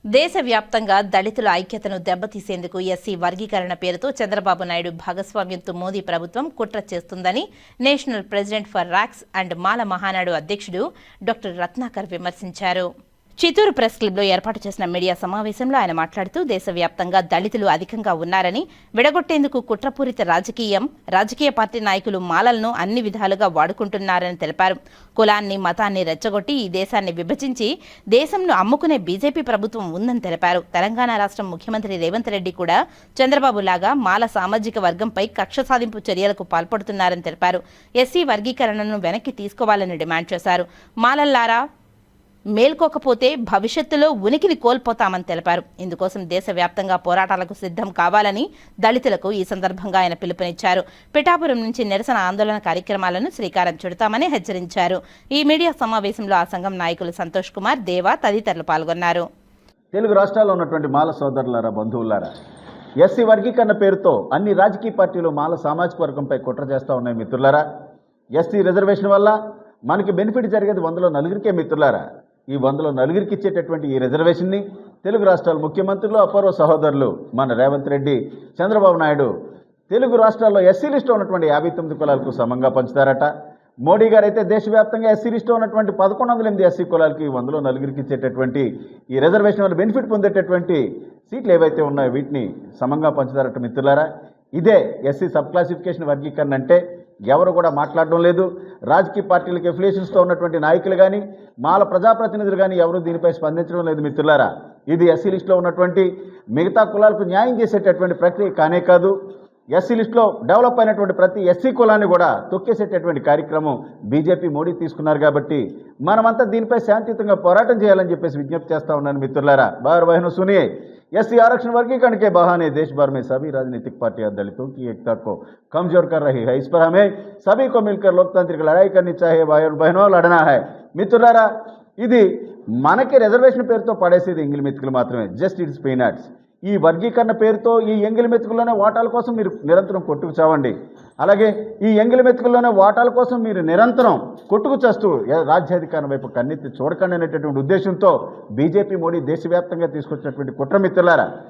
దేశవ్యాప్తంగా దళితుల ఐక్యతను దెబ్బతీసేందుకు ఎస్సీ వర్గీకరణ పేరుతో చంద్రబాబు నాయుడు భాగస్వామ్యంతో మోదీ ప్రభుత్వం కుట్ర చేస్తుందని national president for rocks and Mala Mahanadu అధ్యక్షుడు డాక్టర్ రత్నాకర్ విమర్శించారు. చిత్తూరు ప్రెస్ క్లబ్లో ఏర్పాటు చేసిన మీడియా సమావేశంలో ఆయన మాట్లాడుతూ దేశవ్యాప్తంగా దళితులు అధికంగా ఉన్నారని, విడగొట్టేందుకు కుట్రపూరిత రాజకీయ పార్టీ నాయకులు మాలలను అన్ని విధాలుగా వాడుకుంటున్నారని తెలిపారు. కులాన్ని మతాన్ని రెచ్చగొట్టి ఈ దేశాన్ని విభజించి దేశంను అమ్ముకునే బీజేపీ ప్రభుత్వం ఉందని తెలిపారు. తెలంగాణ రాష్ట్రం ముఖ్యమంత్రి రేవంత్ రెడ్డి కూడా చంద్రబాబు లాగా మాల సామాజిక వర్గంపై కక్ష సాధింపు చర్యలకు పాల్పడుతున్నారని తెలిపారు. ఎస్సీ వర్గీకరణను వెనక్కి తీసుకోవాలని డిమాండ్ చేశారు. మాలల్లారా, మేల్కోకపోతే భవిష్యత్తులో ఉనికిని కోల్పోతామని తెలిపారు. ఇందుకోసం దేశవ్యాప్తంగా పోరాటాలకు సిద్ధం కావాలని దళితులకు ఈ సందర్భంగా ఆయన పిలుపునిచ్చారు. పిఠాపురం నుంచి నిరసన ఆందోళన కార్యక్రమాలను శ్రీకారం చుడతామని హెచ్చరించారు. ఈ మీడియా సమావేశంలో ఆ సంఘం నాయకులు సంతోష్ కుమార్, దేవా తదితరులు పాల్గొన్నారు. తెలుగు రాష్ట్రాల్లో ఉన్నటువంటి మాల సోదరులారా, బంధువులారా, ఎస్సీ వర్గీకరణ పేరుతో అన్ని రాజకీయ పార్టీలు మాల సామాజిక వర్గంపై కుట్ర చేస్తూ ఉన్నాయి. మిత్రులారా, ఎస్సీ రిజర్వేషన్ వల్ల మనకి బెనిఫిట్ జరిగేది 100లో 4కే. మిత్రులారా, ఈ 100లో 4కి ఇచ్చేటటువంటి ఈ రిజర్వేషన్ని తెలుగు రాష్ట్రాల ముఖ్యమంత్రులు, అపూర్వ సహోదరులు మన రేవంత్ రెడ్డి, చంద్రబాబు నాయుడు తెలుగు రాష్ట్రాల్లో ఎస్సీ లిస్టులో ఉన్నటువంటి 59 కులాలకు సమంగా పంచుతారట. మోడీ గారు అయితే దేశవ్యాప్తంగా ఎస్సీ లిస్టులో ఉన్నటువంటి 1108 ఎస్సీ కులాలకి 100లో 4కి ఇచ్చేటటువంటి ఈ రిజర్వేషన్ వల్ల బెనిఫిట్ పొందేటటువంటి సీట్లు ఏవైతే ఉన్నాయో వీటిని సమంగా పంచుతారట. మిత్రులారా, ఇదే ఎస్సీ సబ్ క్లాసిఫికేషన్ వర్గీకరణ అంటే. ఎవరు కూడా మాట్లాడడం లేదు. రాజకీయ పార్టీలకు ఎఫిలియేషన్స్తో ఉన్నటువంటి నాయకులు కానీ, మాల ప్రజాప్రతినిధులు కానీ ఎవరు దీనిపై స్పందించడం లేదు. మిత్రులారా, ఇది ఎస్సీ లిస్టులో ఉన్నటువంటి మిగతా కులాలకు న్యాయం చేసేటటువంటి ప్రక్రియ కానే కాదు. ఎస్సీ లిస్టులో డెవలప్ అయినటువంటి ప్రతి ఎస్సీ కులాన్ని కూడా తొక్కేసేటటువంటి కార్యక్రమం బీజేపీ, మోడీ తీసుకున్నారు. కాబట్టి మనమంతా దీనిపై శాంతియుతంగా పోరాటం చేయాలని చెప్పేసి విజ్ఞప్తి చేస్తూ ఉన్నాను. మిత్రులారా, బార్ బహనోं सुनिए, एससी आरक्षण वर्गीकरण के बहाने देश भर में सभी राजनीतिक पार्टियां दलितों की एकता को कमजोर कर रही है. इस पर हमें सभी को मिलकर लोकतांत्रिक लड़ाई करनी चाहिए. भाइयों बहनों, लड़ना है. మిత్రులారా, ఇది మనకి రిజర్వేషన్ పేరుతో పడేసేది ఎంగిలి మెతుకులు మాత్రమే. Just it's peanuts. ఈ వర్గీకరణ పేరుతో ఈ ఎంగిలి మెతుకుల్లోనే ఓటాల కోసం మీరు నిరంతరం కొట్టుకు చావండి. అలాగే ఈ ఎంగిలి మెతుకుల్లోనే ఓటాల కోసం మీరు నిరంతరం కొట్టుకు చేస్తూ రాజ్యాధికారం వైపు కన్నెత్తి చూడకండి అనేటటువంటి ఉద్దేశంతో బీజేపీ, మోడీ దేశవ్యాప్తంగా తీసుకొచ్చినటువంటి కుట్ర. మిత్రులారా,